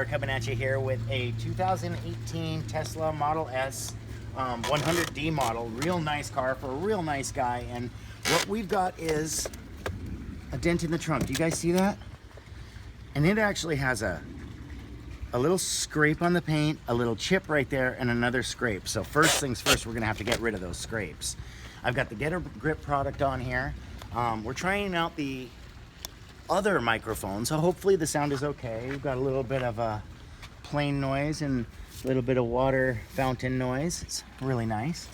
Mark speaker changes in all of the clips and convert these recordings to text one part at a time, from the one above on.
Speaker 1: Repair coming at you here with a 2018 Tesla Model S 100D model. Real nice car for a real nice guy. And what we've got is a dent in the trunk. Do you guys see that? And it actually has a little scrape on the paint, a little chip right there, and another scrape. So first things first, we're gonna have to get rid of those scrapes. I've got the Get a Grip product on here. We're trying out the other microphone, so hopefully the sound is okay. We've got a little bit of a plane noise and a little bit of water fountain noise. It's really nice.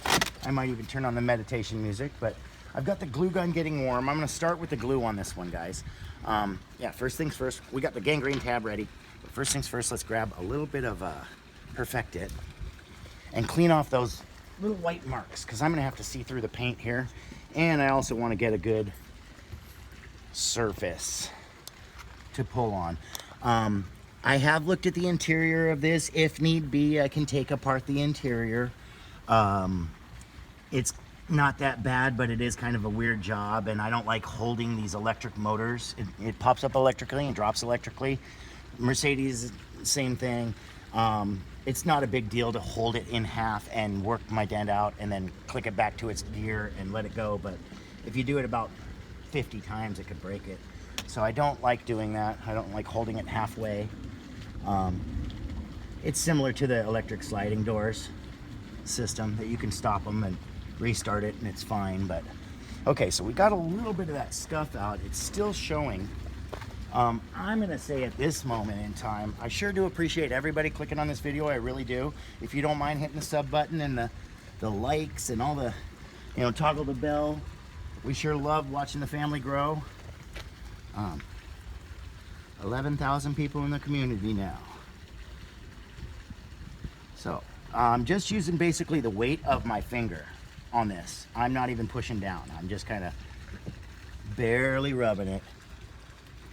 Speaker 1: I might even turn on the meditation music, but I've got the glue gun getting warm. I'm gonna start with the glue on this one, guys. Yeah, first things first, we got the gangrene tab ready. But first things first, let's grab a little bit of Perfect It and clean off those little white marks, because I'm gonna have to see through the paint here. And I also wanna get a good surface to pull on. I have looked at the interior of this. If need be, I can take apart the interior. It's not that bad, but it is kind of a weird job, and I don't like holding these electric motors. It pops up electrically and drops electrically. Mercedes, same thing. It's not a big deal to hold it in half and work my dent out and then click it back to its gear and let it go, but if you do it about 50 times, it could break it. So I don't like doing that. I don't like holding it halfway. It's similar to the electric sliding doors system that you can stop them and restart it and it's fine. But okay, so we got a little bit of that stuff out. It's still showing. I'm gonna say at this moment in time, I sure do appreciate everybody clicking on this video. I really do. If you don't mind hitting the sub button and the likes and all the, you know, toggle the bell. We sure love watching the family grow. 11,000 people in the community now. So I'm just using basically the weight of my finger on this. I'm not even pushing down. I'm just kind of barely rubbing it.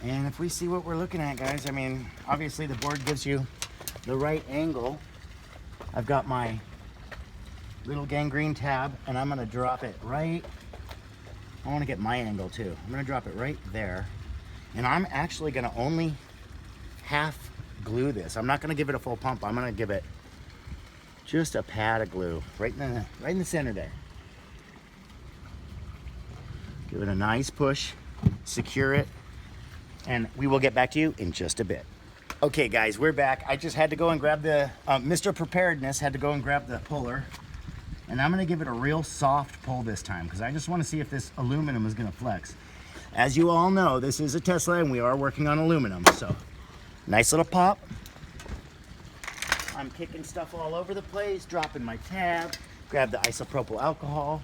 Speaker 1: And if we see what we're looking at, guys, I mean, obviously the board gives you the right angle. I've got my little gangrene tab and I'm gonna drop it right. I want to get my angle too. I'm going to drop it right there. And I'm actually going to only half glue this. I'm not going to give it a full pump. I'm going to give it just a pat of glue right in the center there. Give it a nice push, secure it, and we will get back to you in just a bit. Okay guys, we're back. I just had to go and grab the, Mr. Preparedness had to go and grab the puller. And I'm gonna give it a real soft pull this time because I just wanna see if this aluminum is gonna flex. As you all know, this is a Tesla and we are working on aluminum. So, nice little pop. I'm kicking stuff all over the place, dropping my tab, grab the isopropyl alcohol.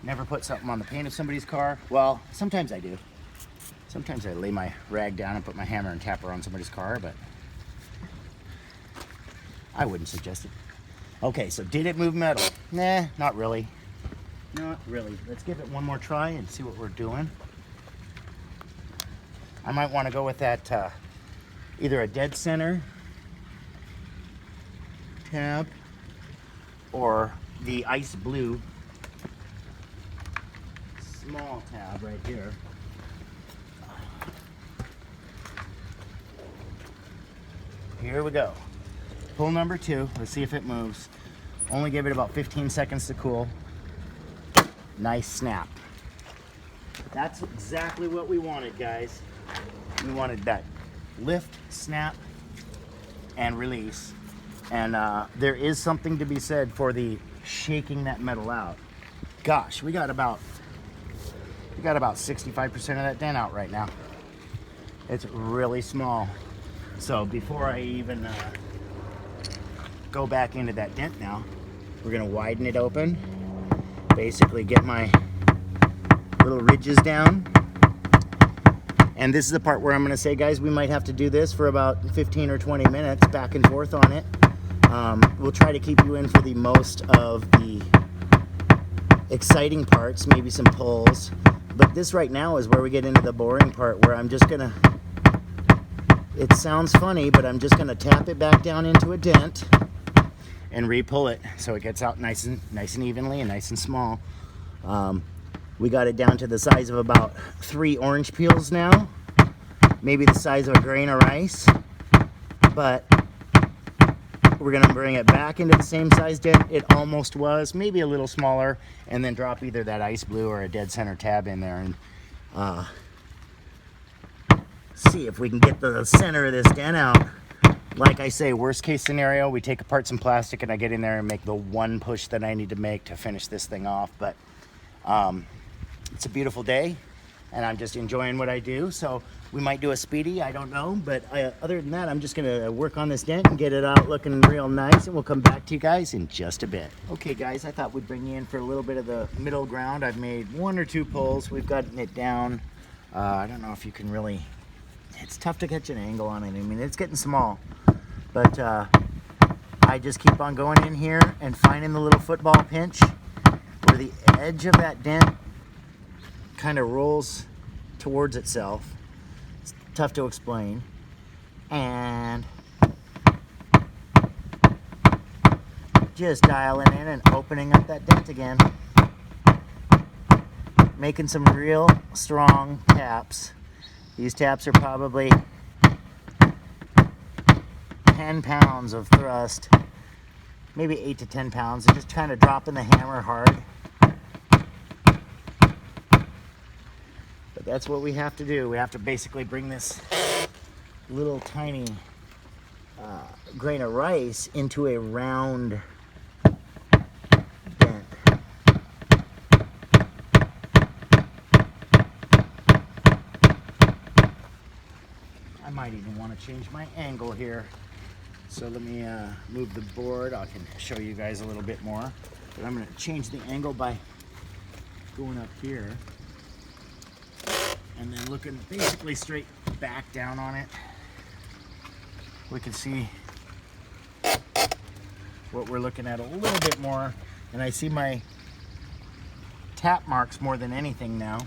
Speaker 1: Never put something on the paint of somebody's car. Well, sometimes I do. Sometimes I lay my rag down and put my hammer and tapper on somebody's car, but I wouldn't suggest it. Okay, so did it move metal? Nah, not really. Not really. Let's give it one more try and see what we're doing. I might want to go with that either a dead center tab or the ice blue small tab right here. Here we go. Pull number 2. Let's see if it moves. Only give it about 15 seconds to cool. Nice snap. That's exactly what we wanted, guys. We wanted that lift, snap, and release. And there is something to be said for the shaking that metal out. Gosh, we got about 65% of that dent out right now. It's really small. So before I even go back into that dent now, we're gonna widen it open, basically get my little ridges down. And this is the part where I'm gonna say, guys, we might have to do this for about 15 or 20 minutes back and forth on it. We'll try to keep you in for the most of the exciting parts, maybe some pulls. But this right now is where we get into the boring part, where I'm just gonna, it sounds funny, but I'm just gonna tap it back down into a dent and re-pull it so it gets out nice and evenly and nice and small. We got it down to the size of about 3 orange peels now, maybe the size of a grain of rice, but We're going to bring it back into the same size dent it almost was, maybe a little smaller, and then drop either that ice blue or a dead center tab in there and see if we can get the center of this dent out. Like I say, worst case scenario, we take apart some plastic and I get in there and make the one push that I need to make to finish this thing off. But it's a beautiful day and I'm just enjoying what I do. So we might do a speedy, I don't know. But other than that, I'm just gonna work on this dent and get it out looking real nice, and we'll come back to you guys in just a bit. Okay guys, I thought we'd bring you in for a little bit of the middle ground. I've made 1 or 2 pulls. We've gotten it down. I don't know if you can really, it's tough to catch an angle on it. I mean, it's getting small. But I just keep on going in here and finding the little football pinch where the edge of that dent kind of rolls towards itself. It's tough to explain. And just dialing in and opening up that dent again. Making some real strong taps. These taps are probably 10 pounds of thrust, maybe 8 to 10 pounds, and just kind of dropping the hammer hard. But that's what we have to do. We have to basically bring this little tiny grain of rice into a round dent. I might even want to change my angle here. So let me move the board. I can show you guys a little bit more. But I'm going to change the angle by going up here and then looking basically straight back down on it. We can see what we're looking at a little bit more. And I see my tap marks more than anything now.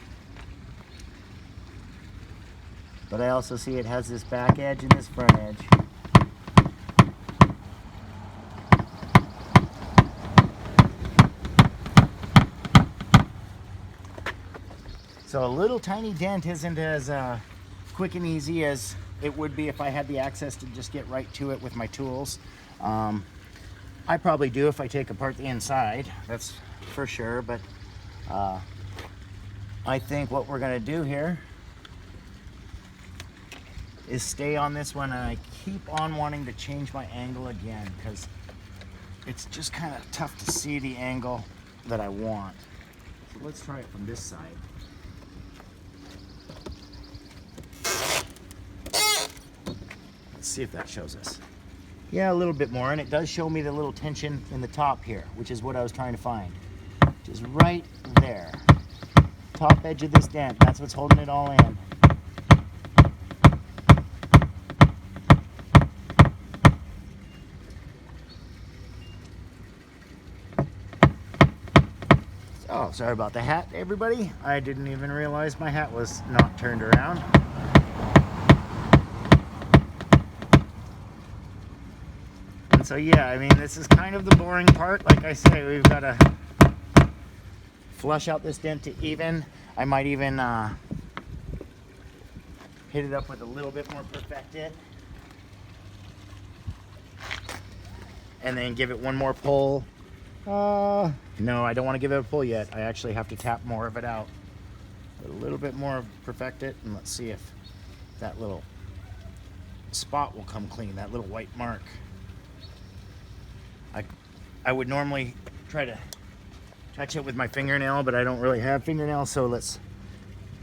Speaker 1: But I also see it has this back edge and this front edge. So a little tiny dent isn't as quick and easy as it would be if I had the access to just get right to it with my tools. I probably do if I take apart the inside, that's for sure. But I think what we're gonna do here is stay on this one, and I keep on wanting to change my angle again because it's just kind of tough to see the angle that I want. So let's try it from this side. Let's see if that shows us. Yeah, a little bit more, and it does show me the little tension in the top here, which is what I was trying to find. Which is right there. Top edge of this dent, that's what's holding it all in. Oh, sorry about the hat, everybody. I didn't even realize my hat was not turned around. And so yeah, I mean, this is kind of the boring part. Like I say, we've got to flush out this dent to even. I might even hit it up with a little bit more perfected. And then give it one more pull. No, I don't want to give it a pull yet. I actually have to tap more of it out. A little bit more perfect it, and let's see if that little spot will come clean, that little white mark. I would normally try to touch it with my fingernail, but I don't really have fingernails, so let's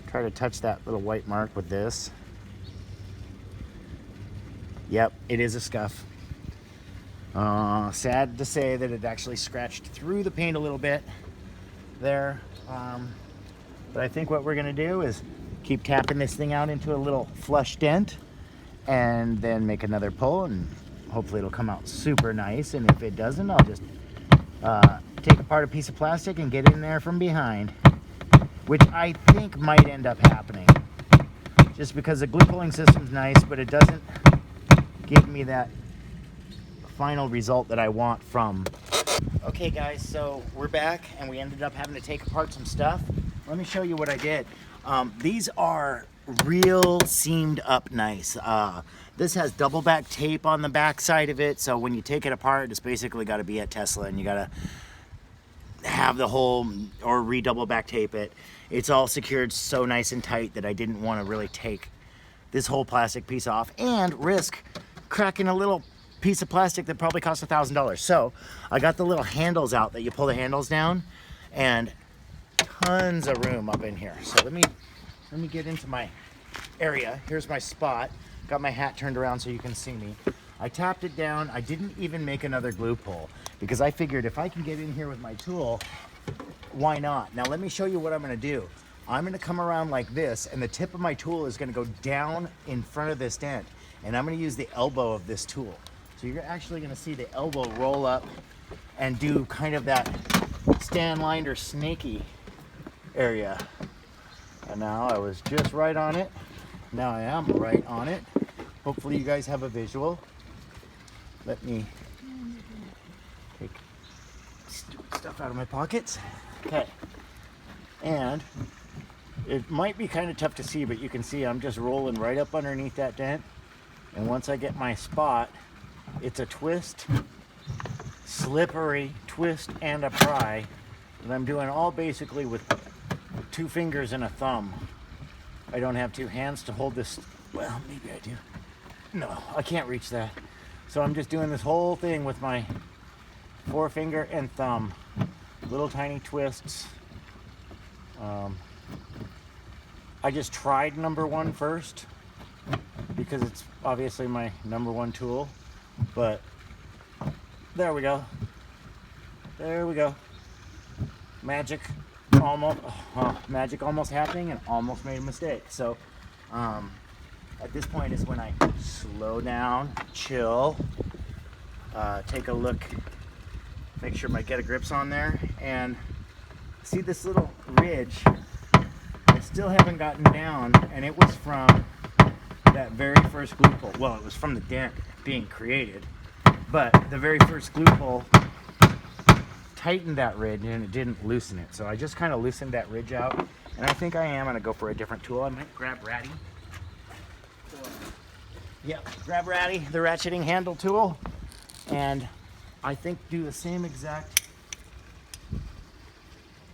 Speaker 1: try to touch that little white mark with this. Yep, it is a scuff. Sad to say that it actually scratched through the paint a little bit there. But I think what we're gonna do is keep tapping this thing out into a little flush dent and then make another pull, and hopefully it'll come out super nice. And if it doesn't, I'll just take apart a piece of plastic and get in there from behind, which I think might end up happening. Just because the glue pulling system's nice, but it doesn't give me that final result that I want from. Okay guys, so we're back and we ended up having to take apart some stuff. Let me show you what I did. These are real seamed up nice. This has double back tape on the back side of it, so when you take it apart, it's basically got to be at Tesla, and you got to have the whole, or re-double back tape it. It's all secured so nice and tight that I didn't want to really take this whole plastic piece off and risk cracking a little piece of plastic that probably cost $1,000. So I got the little handles out that you pull the handles down, and tons of room up in here. So let me get into my area. Here's my spot. Got my hat turned around so you can see me. I tapped it down. I didn't even make another glue pull because I figured if I can get in here with my tool, why not? Now let me show you what I'm gonna do. I'm gonna come around like this, and the tip of my tool is gonna go down in front of this dent, and I'm gonna use the elbow of this tool. So you're actually gonna see the elbow roll up and do kind of that stand line or snaky area. And now I was just right on it. Now I am right on it. Hopefully you guys have a visual. Let me take stupid stuff out of my pockets. Okay. And it might be kind of tough to see, but you can see I'm just rolling right up underneath that dent. And once I get my spot, it's a twist, slippery twist and a pry. And I'm doing all basically with 2 fingers and a thumb. I don't have 2 hands to hold this. Well, maybe I do. No, I can't reach that. So I'm just doing this whole thing with my forefinger and thumb. Little tiny twists. I just tried number 1 first because it's obviously my number 1 tool. But there we go. There we go. Magic almost happening, and almost made a mistake. So at this point is when I slow down, chill, take a look, make sure my get a grip's on there, and see this little ridge. I still haven't gotten down, and it was from that very first glue pull. Well, it was from the dent being created, but the very first glue pull tightened that ridge and it didn't loosen it. So I just kind of loosened that ridge out, and I think I am gonna go for a different tool. I might grab Ratty. Yep, grab Ratty, the ratcheting handle tool, and I think do the same exact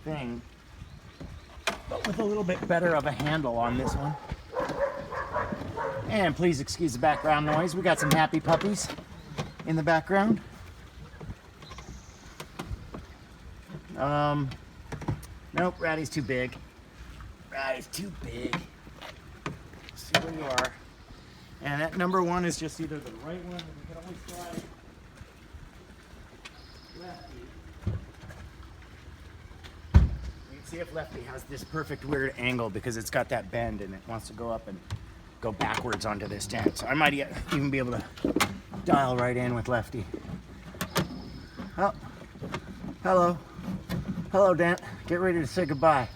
Speaker 1: thing, but with a little bit better of a handle on this one. And please excuse the background noise. We got some happy puppies in the background. Nope, Ratty's too big. Ratty's too big. Let's see where you are. And that number 1 is just either the right one, or we can always try lefty. You can see if lefty has this perfect weird angle because it's got that bend and it wants to go up and go backwards onto this dent. So I might even be able to dial right in with lefty. Oh, hello. Hello, dent. Get ready to say goodbye.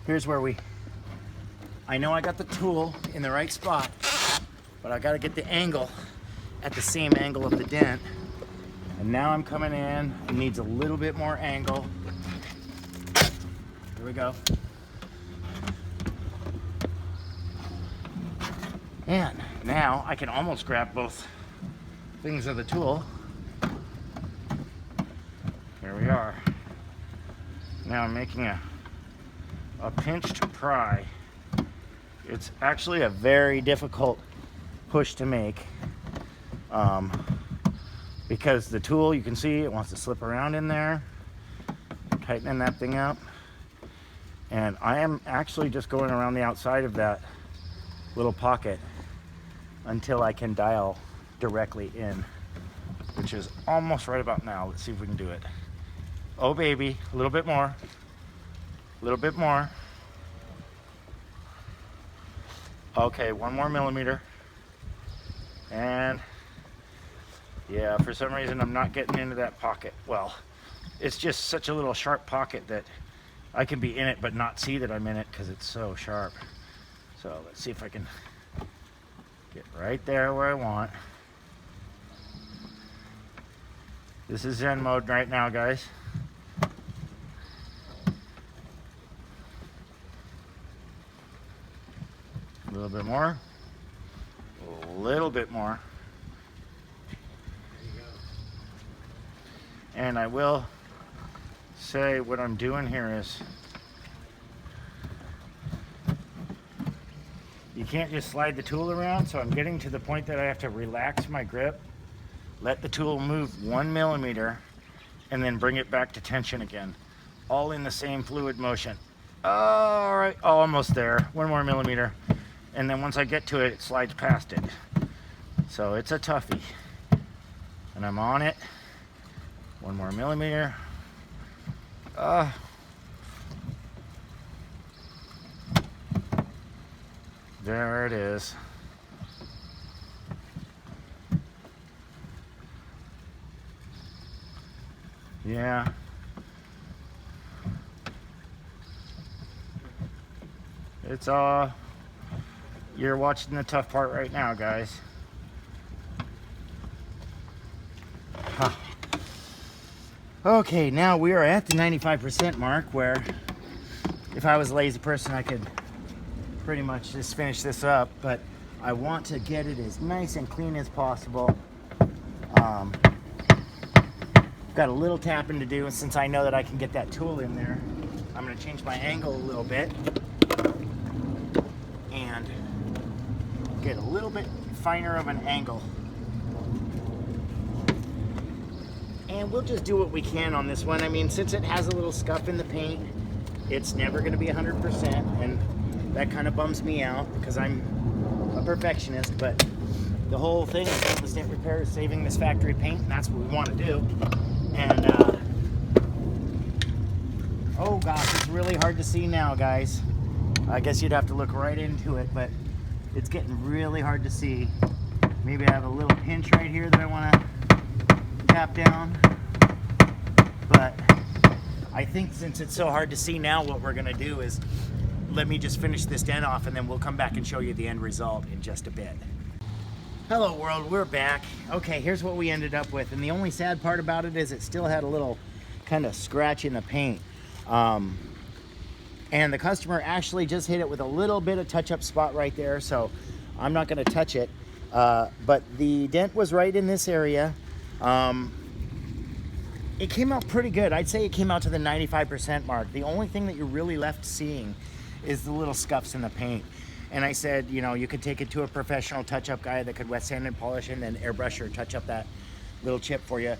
Speaker 1: Here's where I know I got the tool in the right spot, but I gotta get the angle at the same angle of the dent. And now I'm coming in. It needs a little bit more angle. Here we go. And now I can almost grab both things of the tool. Here we are. Now I'm making a pinched pry. It's actually a very difficult push to make because the tool, you can see it wants to slip around in there, tightening that thing up. And I am actually just going around the outside of that little pocket until I can dial directly in, which is almost right about now. Let's see if we can do it. Oh baby, a little bit more, a little bit more. Okay, 1 more millimeter. And yeah, for some reason I'm not getting into that pocket. Well, it's just such a little sharp pocket that I can be in it but not see that I'm in it because it's so sharp. So let's see if I can get right there where I want. This is Zen mode right now, guys. A little bit more. little bit more. And I will say what I'm doing here is you can't just slide the tool around, so I'm getting to the point that I have to relax my grip, let the tool move 1 millimeter, and then bring it back to tension again, all in the same fluid motion. All right, almost there, 1 more millimeter, and then once I get to it, it slides past it. So it's a toughie, and I'm on it. 1 more millimeter. There it is. Yeah. It's you're watching the tough part right now, guys. Huh. Okay, now we are at the 95% mark, where if I was a lazy person, I could pretty much just finish this up, but I want to get it as nice and clean as possible. Got a little tapping to do, and since I know that I can get that tool in there, I'm going to change my angle a little bit and get a little bit finer of an angle. And we'll just do what we can on this one. I mean, since it has a little scuff in the paint, it's never going to be 100%, and that kind of bums me out because I'm a perfectionist, but the whole thing of Paintless Dent Repair is saving this factory paint, and that's what we want to do. And oh gosh, it's really hard to see now, guys. I guess you'd have to look right into it, but it's getting really hard to see. Maybe I have a little pinch right here that I want to tap down, but I think since it's so hard to see now, what we're going to do is let me just finish this dent off, and then we'll come back and show you the end result in just a bit. Hello world, we're back. Okay, here's what we ended up with, and the only sad part about it is it still had a little kind of scratch in the paint. And the customer actually just hit it with a little bit of touch-up spot right there, so I'm not going to touch it. But the dent was right in this area. It came out pretty good. I'd say it came out to the 95% mark. The only thing that you're really left seeing is the little scuffs in the paint. And I said, you know, you could take it to a professional touch-up guy that could wet sand and polish and then airbrush or touch up that little chip for you.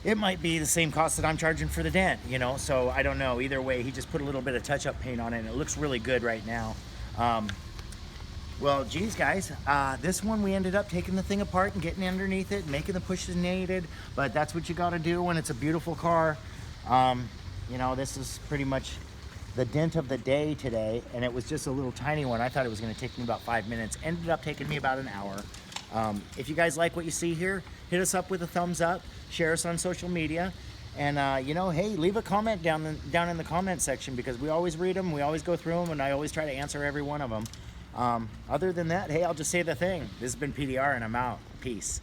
Speaker 1: It might be the same cost that I'm charging for the dent, you know, so I don't know. Either way, he just put a little bit of touch-up paint on it, and it looks really good right now. Well, geez, guys, this one we ended up taking the thing apart and getting underneath it, making the pushes needed, but that's what you got to do when it's a beautiful car. You know, this is pretty much the dent of the day today, and it was just a little tiny one. I thought it was going to take me about 5 minutes. Ended up taking me about an hour. If you guys like what you see here, hit us up with a thumbs up, share us on social media, and you know, hey, leave a comment down in the comment section, because we always read them, we always go through them, and I always try to answer every one of them. Other than that, hey, I'll just say the thing. This has been PDR, and I'm out. Peace.